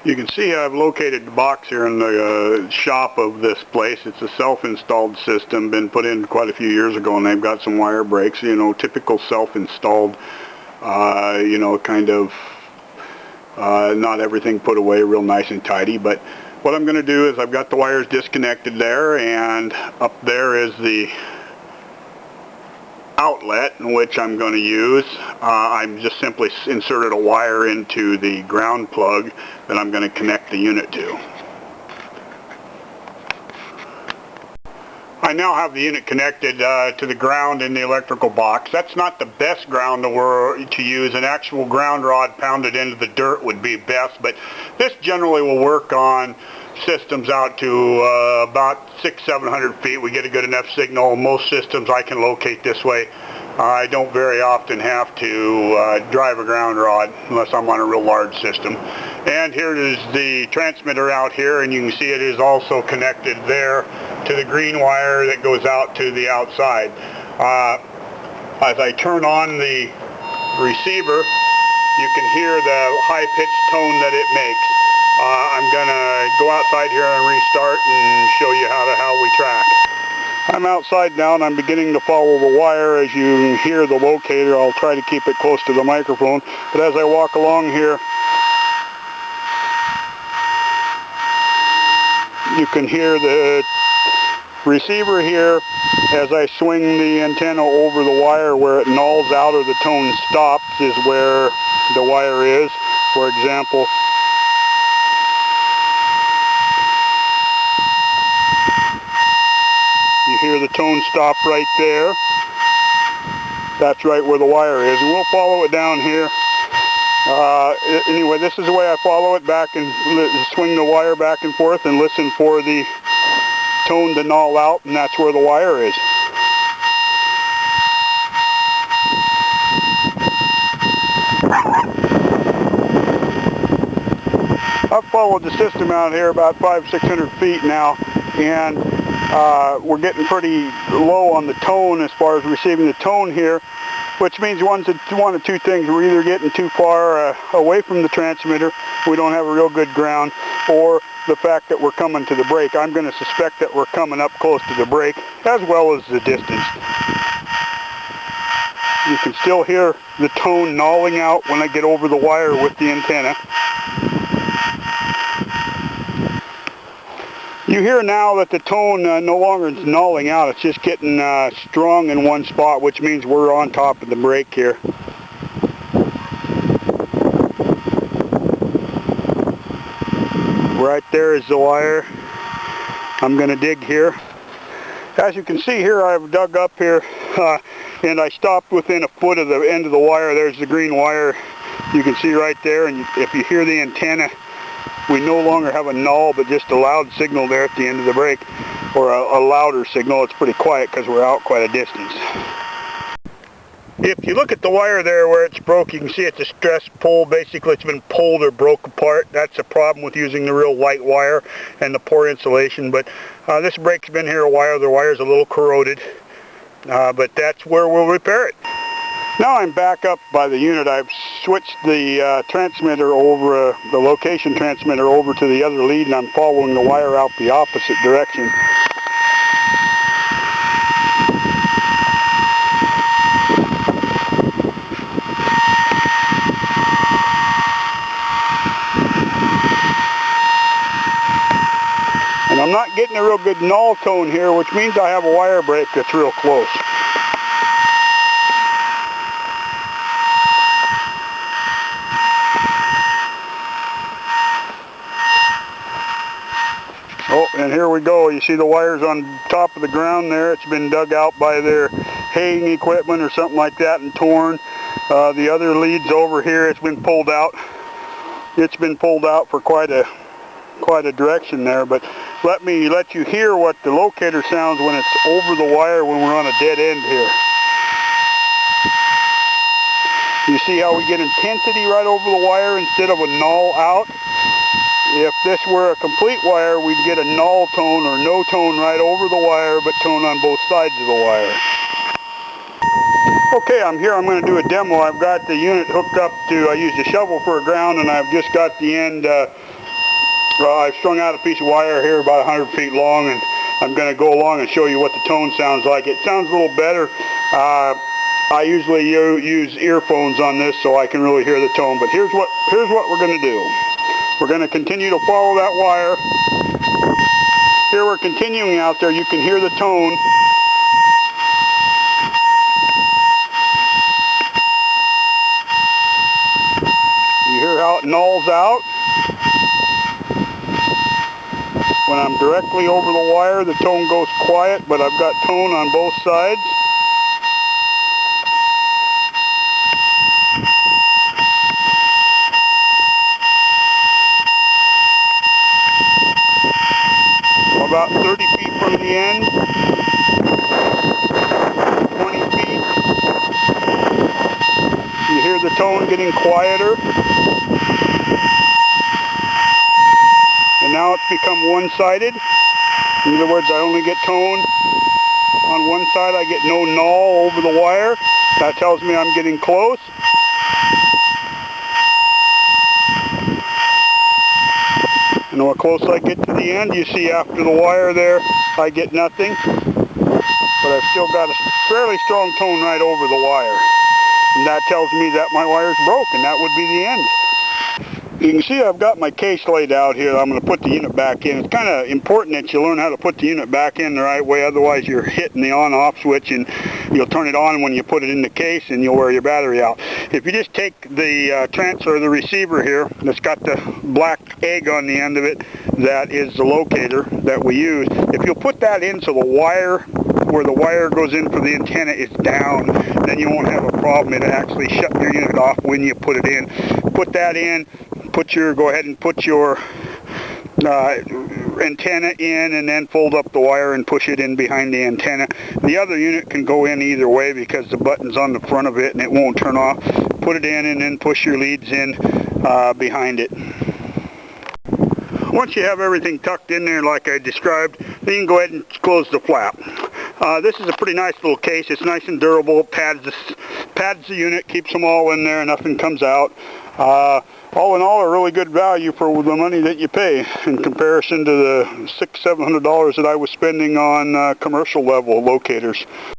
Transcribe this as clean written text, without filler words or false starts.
You can see I've located the box here in the shop of this place. It's a self-installed system, been put in quite a few years ago, and they've got some wire breaks, you know, typical self-installed, you know, kind of not everything put away real nice and tidy. But what I'm going to do is I've got the wires disconnected there, and up there is the outlet in which I'm going to use. I'm just simply inserted a wire into the ground plug that I'm going to connect the unit to. I now have the unit connected to the ground in the electrical box. That's not the best ground to use. An actual ground rod pounded into the dirt would be best, but this generally will work on systems out to about 600-700 feet. We get a good enough signal. Most systems I can locate this way. I don't very often have to drive a ground rod unless I'm on a real large system. And here is the transmitter out here, and you can see it is also connected there to the green wire that goes out to the outside. As I turn on the receiver, you can hear the high-pitched tone that it makes. I'm going to go outside here and restart and show you how we track. I'm outside now and I'm beginning to follow the wire. As you hear the locator, I'll try to keep it close to the microphone. But as I walk along here, you can hear the receiver here. As I swing the antenna over the wire, where it nulls out or the tone stops is where the wire is. For example, you hear the tone stop right there. That's right where the wire is, and we'll follow it down here. Anyway, this is the way I follow it back and swing the wire back and forth and listen for the tone to null out, and that's where the wire is. I've followed the system out here about 500-600 feet now, and we're getting pretty low on the tone as far as receiving the tone here, which means one of two things. We're either getting too far away from the transmitter, we don't have a real good ground, or the fact that we're coming to the break. I'm going to suspect that we're coming up close to the break, as well as the distance. You can still hear the tone nulling out when I get over the wire with the antenna. You hear now that the tone no longer is nulling out, it's just getting strong in one spot, which means we're on top of the break here. Right there is the wire. I'm going to dig here. As you can see here, I've dug up here and I stopped within a foot of the end of the wire. There's the green wire you can see right there, and if you hear the antenna, we no longer have a null, but just a loud signal there at the end of the break, or a louder signal. It's pretty quiet because we're out quite a distance. If you look at the wire there where it's broke, you can see it's a stress pull. Basically, it's been pulled or broke apart. That's a problem with using the real light wire and the poor insulation. But this break's been here a while. The wire's a little corroded, but that's where we'll repair it. Now I'm back up by the unit. I've switched the transmitter over, the location transmitter over to the other lead, and I'm following the wire out the opposite direction. And I'm not getting a real good null tone here, which means I have a wire break that's real close. Oh, and here we go. You see the wires on top of the ground there. It's been dug out by their haying equipment or something like that and torn. The other leads over here, it's been pulled out. It's been pulled out for quite a direction there, but let me let you hear what the locator sounds when it's over the wire when we're on a dead end here. You see how we get intensity right over the wire instead of a null out? If this were a complete wire, we'd get a null tone or no tone right over the wire, but tone on both sides of the wire. Okay, I'm here. I'm going to do a demo. I've got the unit hooked up to, I used a shovel for a ground, and I've just got the end I've strung out a piece of wire here about 100 feet long, and I'm going to go along and show you what the tone sounds like. It sounds a little better. I usually use earphones on this so I can really hear the tone, but here's what we're going to do. We're going to continue to follow that wire. Here we're continuing out there. You can hear the tone. You hear how it knolls out. When I'm directly over the wire, the tone goes quiet, but I've got tone on both sides. About 30 feet from the end, 20 feet. You hear the tone getting quieter. And now it's become one-sided. In other words, I only get tone on one side. I get no null over the wire. That tells me I'm getting close. And the close I get to the end, you see after the wire there, I get nothing. But I've still got a fairly strong tone right over the wire. And that tells me that my wire's broke, and that would be the end. You can see I've got my case laid out here. I'm going to put the unit back in. It's kind of important that you learn how to put the unit back in the right way, otherwise you're hitting the on-off switch and you'll turn it on when you put it in the case and you'll wear your battery out. If you just take the transfer, the receiver here, that's got the black egg on the end of it, that is the locator that we use. If you'll put that in so the wire, where the wire goes in for the antenna, is down, then you won't have a problem. It'll actually shut your unit off when you put it in. Put that in. Go ahead and put your antenna in, and then fold up the wire and push it in behind the antenna. The other unit can go in either way because the button's on the front of it and it won't turn off. Put it in and then push your leads in behind it. Once you have everything tucked in there like I described, then you can go ahead and close the flap. This is a pretty nice little case. It's nice and durable. It pads the unit, keeps them all in there, and nothing comes out. All in all, a really good value for the money that you pay in comparison to the $600–700 that I was spending on commercial level locators.